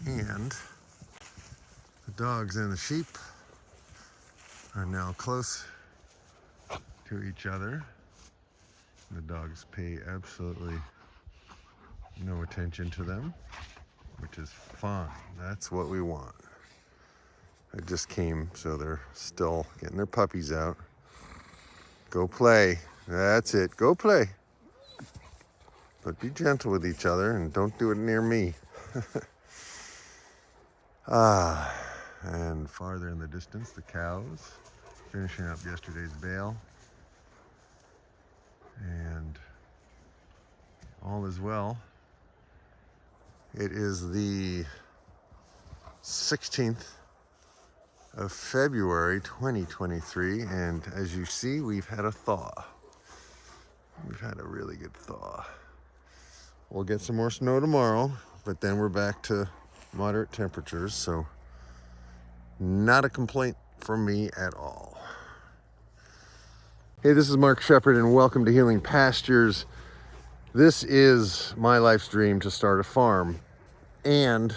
And the dogs and the sheep are now close to each other. The dogs pay absolutely no attention to them, which is fine. That's what we want. I just came, so they're still getting their puppies out. Go play. That's it. Go play. But be gentle with each other and don't do it near me. And farther in the distance, the cows finishing up yesterday's bale. And all is well. It is the 16th of February 2023, and as you see, we've had a thaw. We've had a really good thaw. We'll get some more snow tomorrow, but then we're back to moderate temperatures, so not a complaint from me at all. Hey, this is Mark Shepard, and welcome to Healing Pastures. This is my life's dream to start a farm, and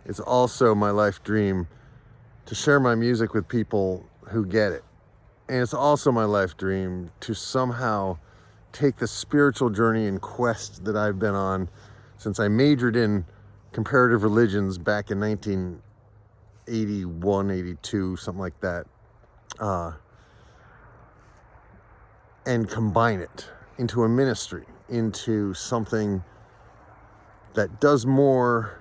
it's also my life dream to share my music with people who get it. And it's also my life dream to somehow take the spiritual journey and quest that I've been on since I majored in comparative religions back in 1981, 82, something like that, and combine it into a ministry, into something that does more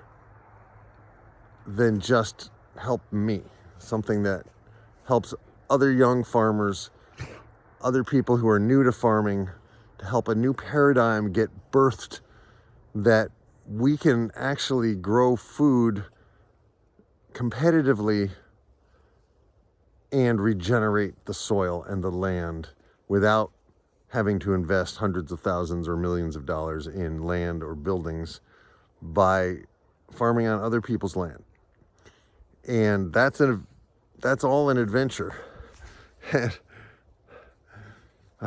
than just help me, something that helps other young farmers, other people who are new to farming, to help a new paradigm get birthed that we can actually grow food competitively and regenerate the soil and the land without having to invest hundreds of thousands or millions of dollars in land or buildings by farming on other people's land. And that's all an adventure. I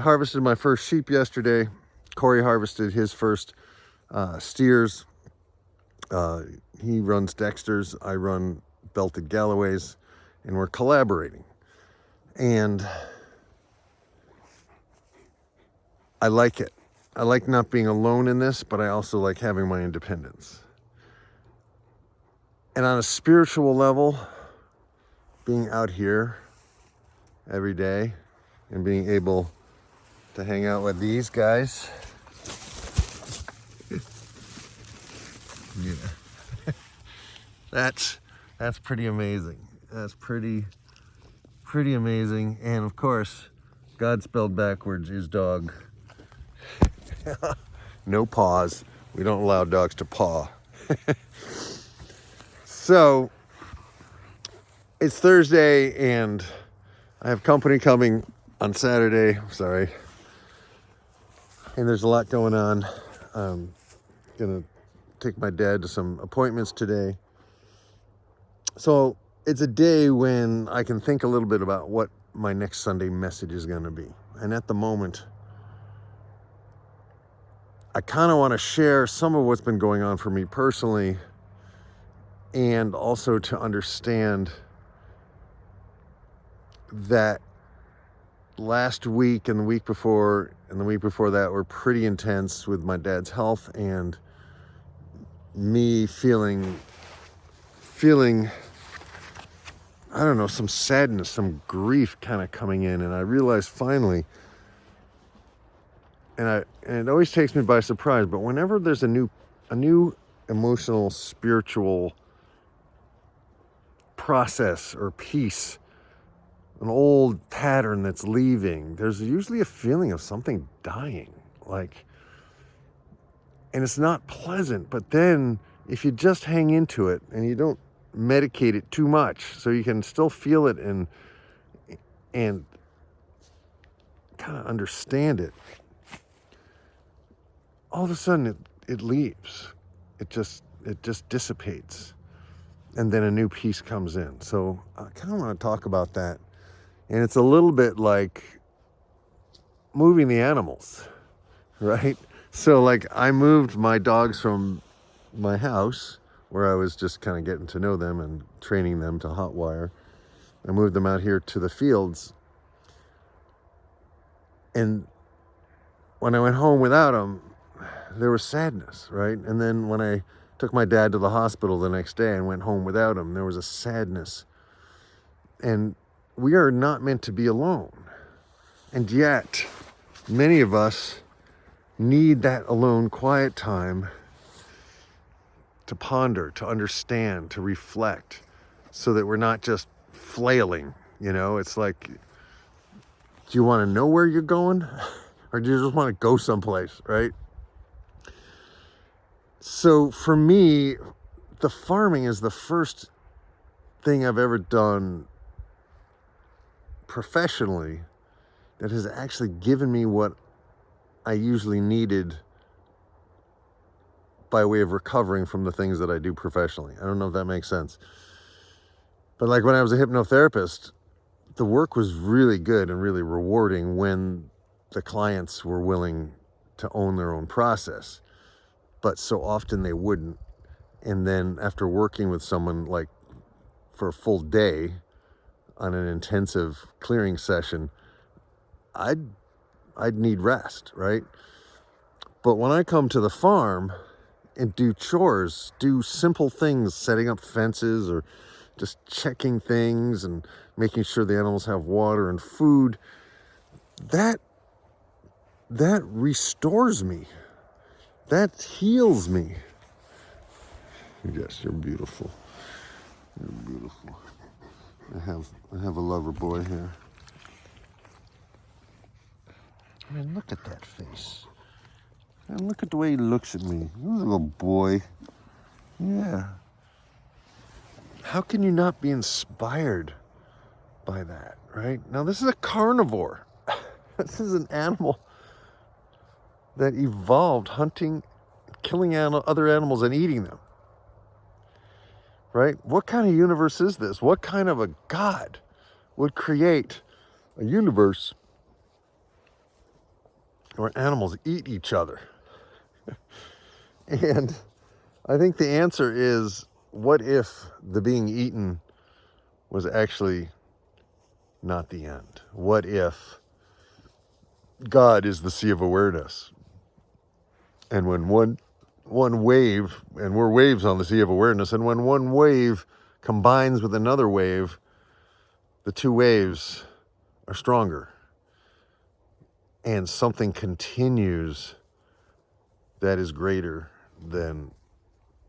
harvested my first sheep yesterday. Corey harvested his first steers. He runs Dexter's, I run Belted Galloways, and we're collaborating. And I like it. I like not being alone in this, but I also like having my independence. And on a spiritual level, being out here every day and being able to hang out with these guys. Yeah. That's pretty amazing. That's pretty amazing. And of course, God spelled backwards is dog. No paws. We don't allow dogs to paw. So it's Thursday and I have company coming on Saturday. Sorry. And there's a lot going on. I'm gonna take my dad to some appointments today. So it's a day when I can think a little bit about what my next Sunday message is gonna be. And at the moment, I kind of want to share some of what's been going on for me personally, and also to understand that last week and the week before and the week before that were pretty intense with my dad's health and me feeling, I don't know, some sadness, some grief kind of coming in. And I realized finally, and it always takes me by surprise, but whenever there's a new emotional, spiritual process or piece, an old pattern that's leaving, there's usually a feeling of something dying, and it's not pleasant. But then if you just hang into it and you don't medicate it too much, so you can still feel it and kind of understand it, all of a sudden it leaves. It just dissipates. And then a new piece comes in. So I kind of want to talk about that. And it's a little bit like moving the animals, right? So I moved my dogs from my house where I was just kind of getting to know them and training them to hot wire. I moved them out here to the fields. And when I went home without them, there was sadness, right? And then when I took my dad to the hospital the next day and went home without him, there was a sadness. And we are not meant to be alone. And yet, many of us need that alone, quiet time to ponder, to understand, to reflect, so that we're not just flailing. You know, it's like, do you want to know where you're going? Or do you just want to go someplace, right? So for me, the farming is the first thing I've ever done professionally that has actually given me what I usually needed by way of recovering from the things that I do professionally. I don't know if that makes sense. But like when I was a hypnotherapist, the work was really good and really rewarding when the clients were willing to own their own process. But so often they wouldn't. And then after working with someone like for a full day on an intensive clearing session, I'd need rest, right? But when I come to the farm and do chores, do simple things, setting up fences or just checking things and making sure the animals have water and food, that restores me. That heals me. Yes, you're beautiful. You're beautiful. I have a lover boy here. I mean, look at that face. And look at the way he looks at me. He's a little boy. Yeah. How can you not be inspired by that, right? Now, this is a carnivore. This is an animal that evolved hunting, killing other animals and eating them, right? What kind of universe is this? What kind of a God would create a universe where animals eat each other? And I think the answer is, what if the being eaten was actually not the end? What if God is the sea of awareness? And when one wave, and we're waves on the sea of awareness, and when one wave combines with another wave, the two waves are stronger. And something continues that is greater than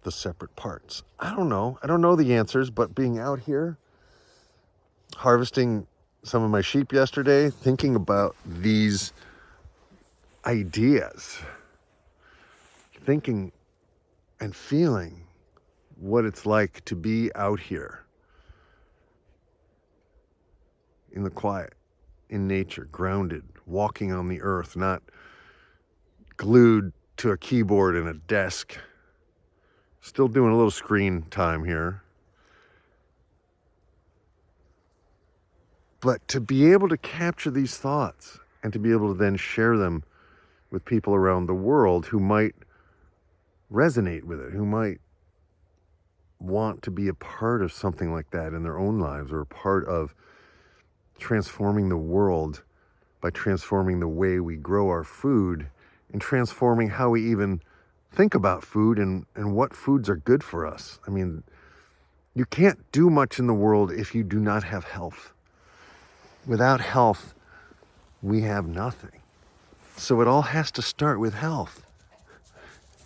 the separate parts. I don't know. I don't know the answers, but being out here, harvesting some of my sheep yesterday, thinking about these ideas, thinking and feeling what it's like to be out here in the quiet, in nature, grounded, walking on the earth, not glued to a keyboard and a desk. Still doing a little screen time here. But to be able to capture these thoughts and to be able to then share them with people around the world who might resonate with it, who might want to be a part of something like that in their own lives, or a part of transforming the world by transforming the way we grow our food and transforming how we even think about food and what foods are good for us. I mean, you can't do much in the world if you do not have health. Without health, we have nothing. So it all has to start with health.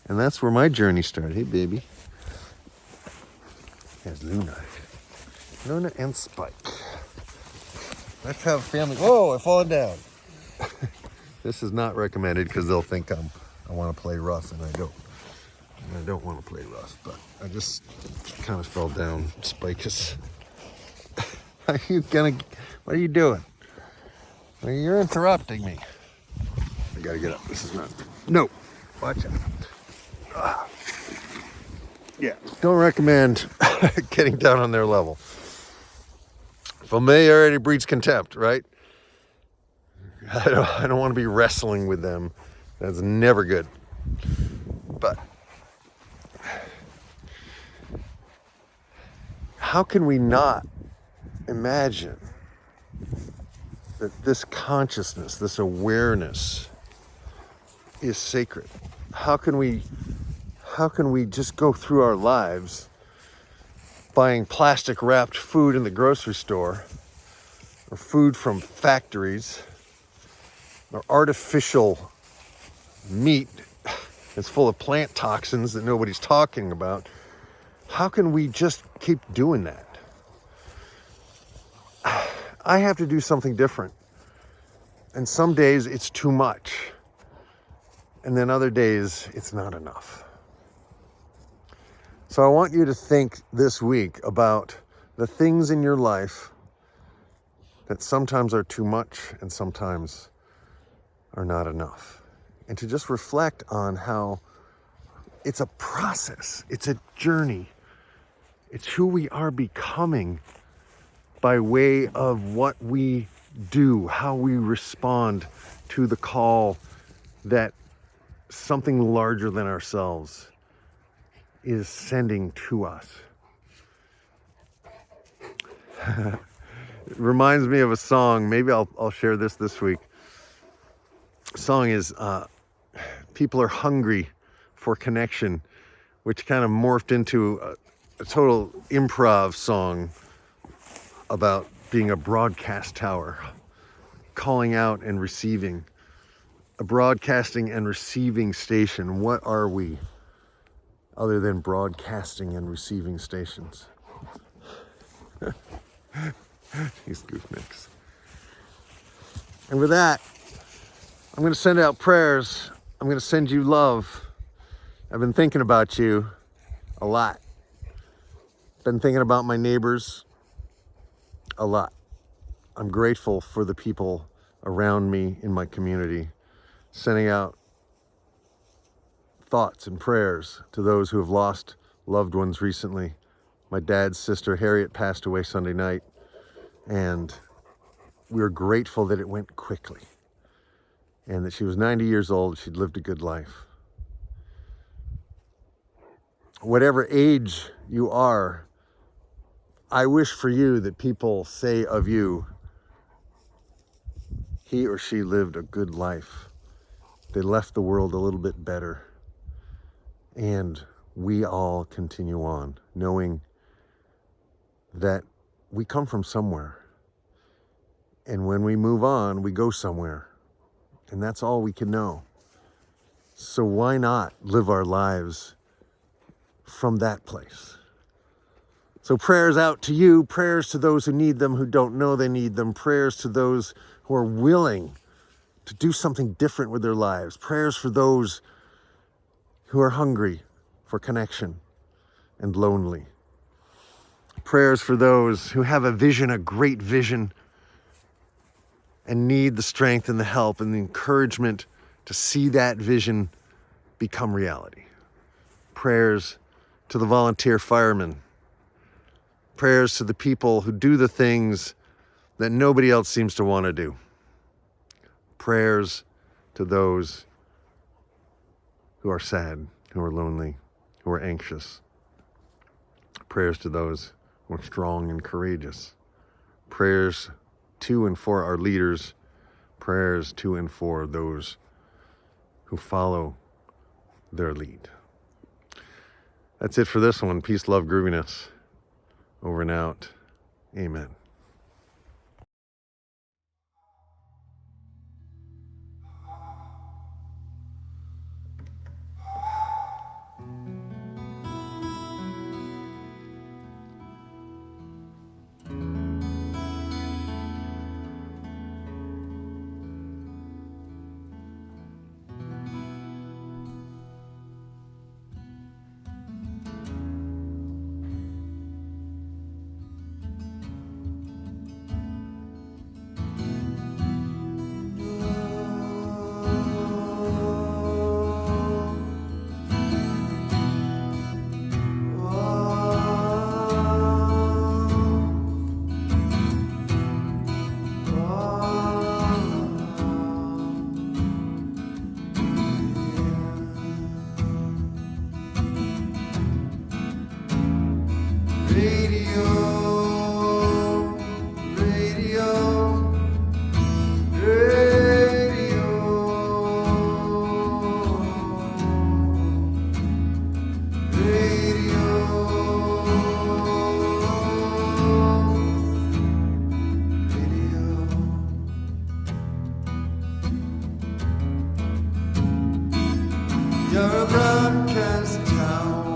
And that's where my journey started. Hey, baby. There's Luna. Luna and Spike. Let's have a family. Whoa, I've fallen down. This is not recommended because they'll think I want to play rough, and I don't. And I don't want to play rough, but I just kind of fell down. Spike is... What are you doing? Well, you're interrupting me. I gotta get up. This is not... No. Watch out. Yeah. Don't recommend getting down on their level. Familiarity breeds contempt, right? I don't want to be wrestling with them. That's never good. But how can we not imagine that this consciousness, this awareness is sacred? How can we just go through our lives buying plastic wrapped food in the grocery store, or food from factories, or artificial meat that's full of plant toxins that nobody's talking about? How can we just keep doing that? I have to do something different. And some days it's too much. And then other days it's not enough. So I want you to think this week about the things in your life that sometimes are too much and sometimes are not enough. And to just reflect on how it's a process, it's a journey. It's who we are becoming by way of what we do, how we respond to the call that something larger than ourselves is sending to us. It reminds me of a song. Maybe I'll share this week. The song is People Are Hungry for Connection, which kind of morphed into a total improv song about being a broadcast tower, calling out and receiving, a broadcasting and receiving station. What are we other than broadcasting and receiving stations? These goofnicks. And with that, I'm going to send out prayers. I'm going to send you love. I've been thinking about you a lot. Been thinking about my neighbors a lot. I'm grateful for the people around me in my community, sending out thoughts and prayers to those who have lost loved ones recently. My dad's sister Harriet passed away Sunday night, and we were grateful that it went quickly and that she was 90 years old. She'd lived a good life. Whatever age you are, I wish for you that people say of you, he or she lived a good life. They left the world a little bit better. And we all continue on, knowing that we come from somewhere. And when we move on, we go somewhere. And that's all we can know. So why not live our lives from that place? So prayers out to you, prayers to those who need them, who don't know they need them, prayers to those who are willing to do something different with their lives, prayers for those who are hungry for connection and lonely, prayers for those who have a vision, a great vision, and need the strength and the help and the encouragement to see that vision become reality. Prayers to the volunteer firemen, prayers to the people who do the things that nobody else seems to want to do. Prayers to those who are sad, who are lonely, who are anxious. Prayers to those who are strong and courageous. Prayers to and for our leaders. Prayers to and for those who follow their lead. That's it for this one. Peace, love, grooviness. Over and out. Amen. You're a broadcast tower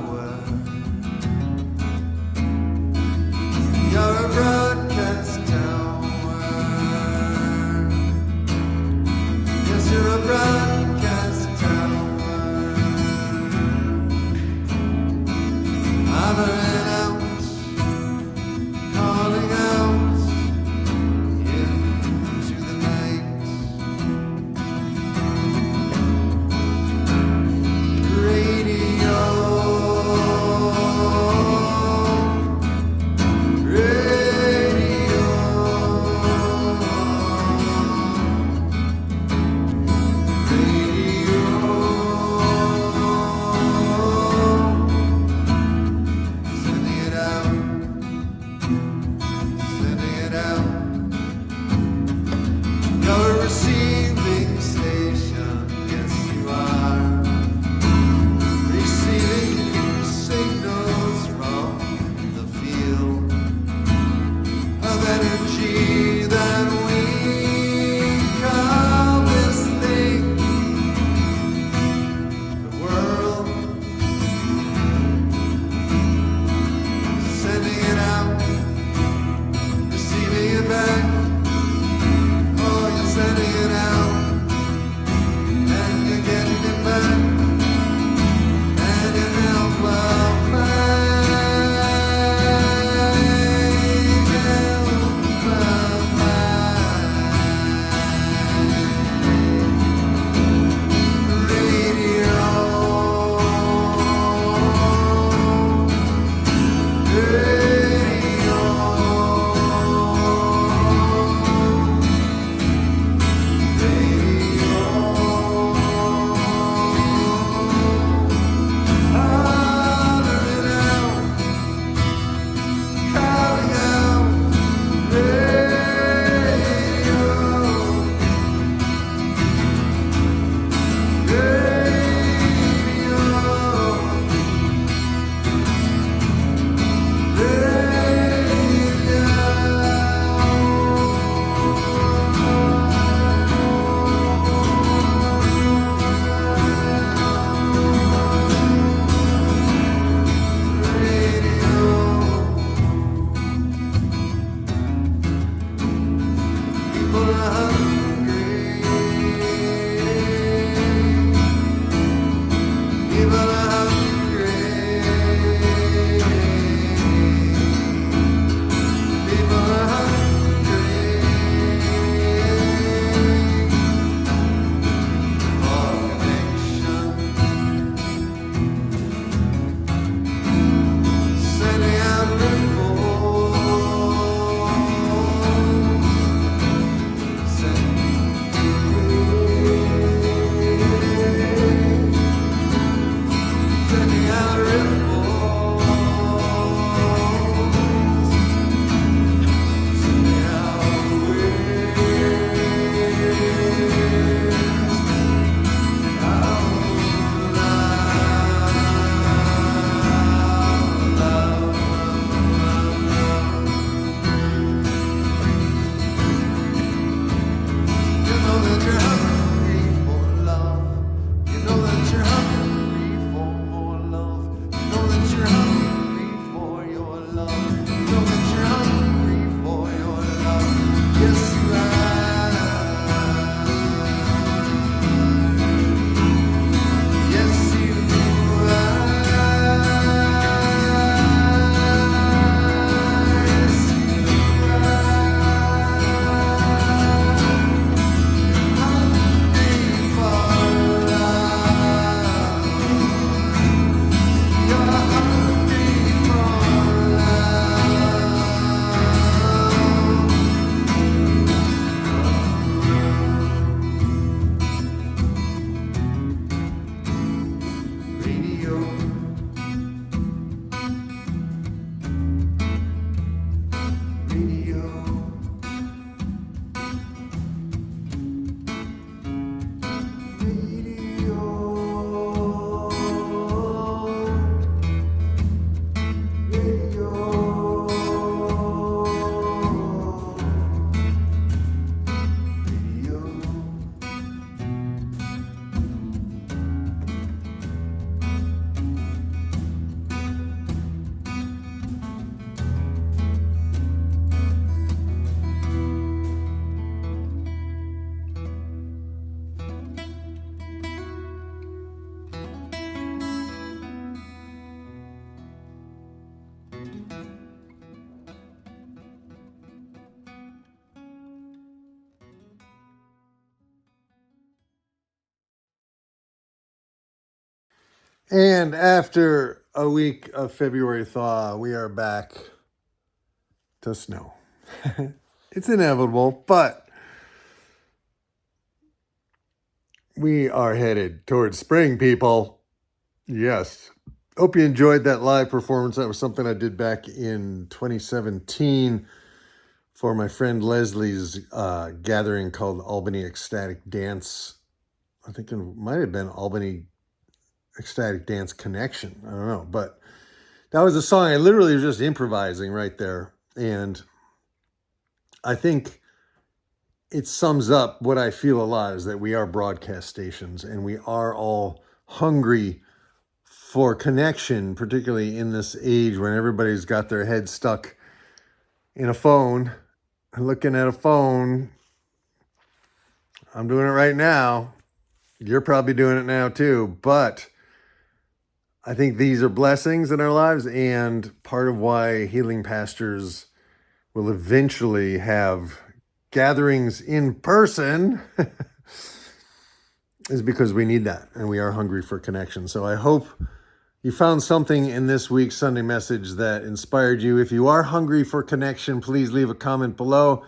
And after a week of February thaw, we are back to snow. It's inevitable, but we are headed towards spring, people. Yes. Hope you enjoyed that live performance. That was something I did back in 2017 for my friend Leslie's gathering called Albany Ecstatic Dance. I think it might have been Albany Ecstatic Dance Connection. I don't know. But that was a song I literally was just improvising right there. And I think it sums up what I feel a lot is that we are broadcast stations and we are all hungry for connection, particularly in this age when everybody's got their head stuck in a phone, looking at a phone. I'm doing it right now. You're probably doing it now too. But I think these are blessings in our lives, and part of why Healing Pastures will eventually have gatherings in person is because we need that, and we are hungry for connection. So I hope you found something in this week's Sunday message that inspired you. If you are hungry for connection, please leave a comment below.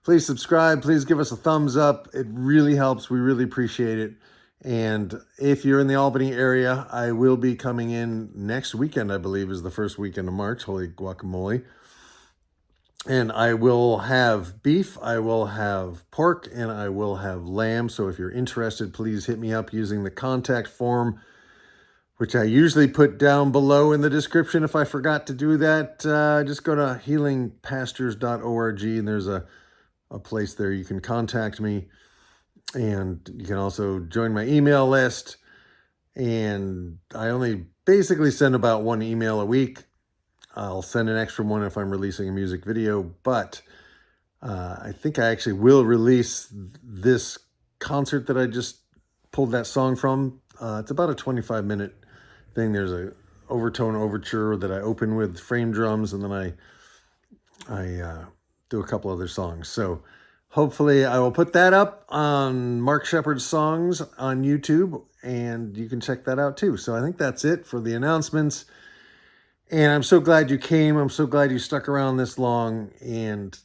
Please subscribe. Please give us a thumbs up. It really helps. We really appreciate it. And if you're in the Albany area, I will be coming in next weekend, I believe is the first weekend of March. Holy guacamole. And I will have beef, I will have pork, and I will have lamb. So if you're interested, please hit me up using the contact form, which I usually put down below in the description. If I forgot to do that, just go to healingpastures.org, and there's a place there you can contact me. And you can also join my email list. And I only basically send about one email a week. I'll send an extra one if I'm releasing a music video, but I think I actually will release this concert that I just pulled that song from. It's about a 25-minute thing. There's a overtone overture that I open with frame drums, and then I do a couple other songs. So hopefully I will put that up on Mark Shepard's songs on YouTube, and you can check that out too. So I think that's it for the announcements. And I'm so glad you came. I'm so glad you stuck around this long, and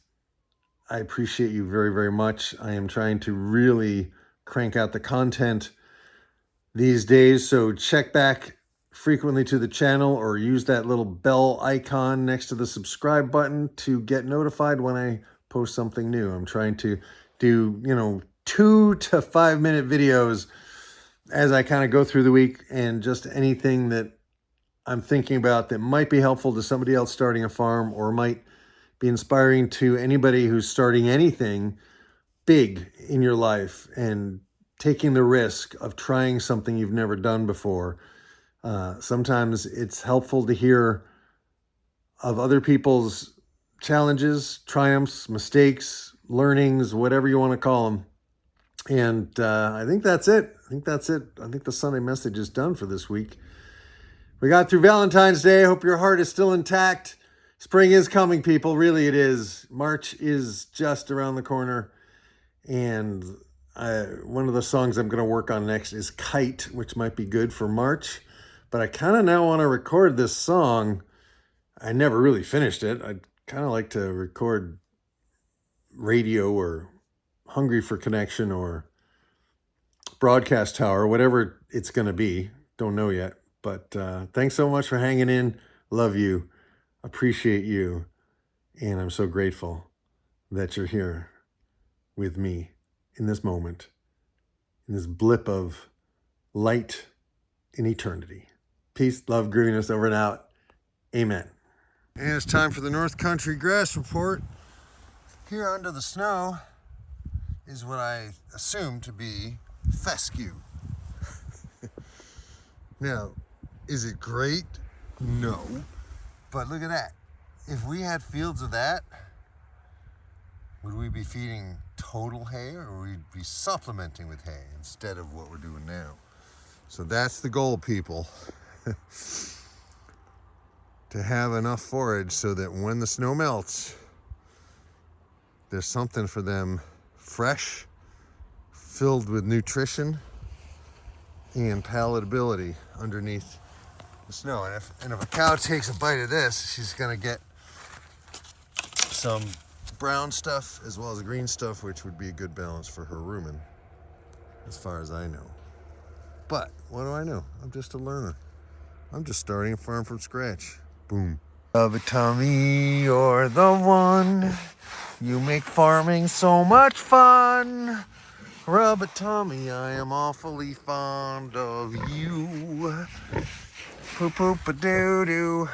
I appreciate you very, very much. I am trying to really crank out the content these days, so check back frequently to the channel or use that little bell icon next to the subscribe button to get notified when I post something new. I'm trying to do, 2 to 5 minute videos as I kind of go through the week, and just anything that I'm thinking about that might be helpful to somebody else starting a farm, or might be inspiring to anybody who's starting anything big in your life and taking the risk of trying something you've never done before. Sometimes it's helpful to hear of other people's challenges, triumphs, mistakes, learnings, whatever you want to call them. And I think that's it. I think the Sunday message is done for this week. We got through Valentine's Day. I hope your heart is still intact. Spring is coming, people. Really, it is. March is just around the corner. And one of the songs I'm going to work on next is Kite, which might be good for March. But I kind of now want to record this song. I never really finished it. I'd kind of like to record Radio or Hungry for Connection or Broadcast Tower, whatever it's going to be. Don't know yet. But thanks so much for hanging in. Love you. Appreciate you. And I'm so grateful that you're here with me in this moment, in this blip of light in eternity. Peace, love, grooviness, over and out. Amen. And it's time for the North Country Grass Report. Here under the snow is what I assume to be fescue. Now, is it great? No. But look at that. If we had fields of that, would we be feeding total hay, or would we be supplementing with hay instead of what we're doing now? So that's the goal, people. To have enough forage so that when the snow melts, there's something for them fresh, filled with nutrition, and palatability underneath the snow. And if a cow takes a bite of this, she's gonna get some brown stuff as well as green stuff, which would be a good balance for her rumen, as far as I know. But what do I know? I'm just a learner. I'm just starting a farm from scratch. Boom. Tommy, you're the one. You make farming so much fun. Tommy, I am awfully fond of you. Poop poop a doo doo.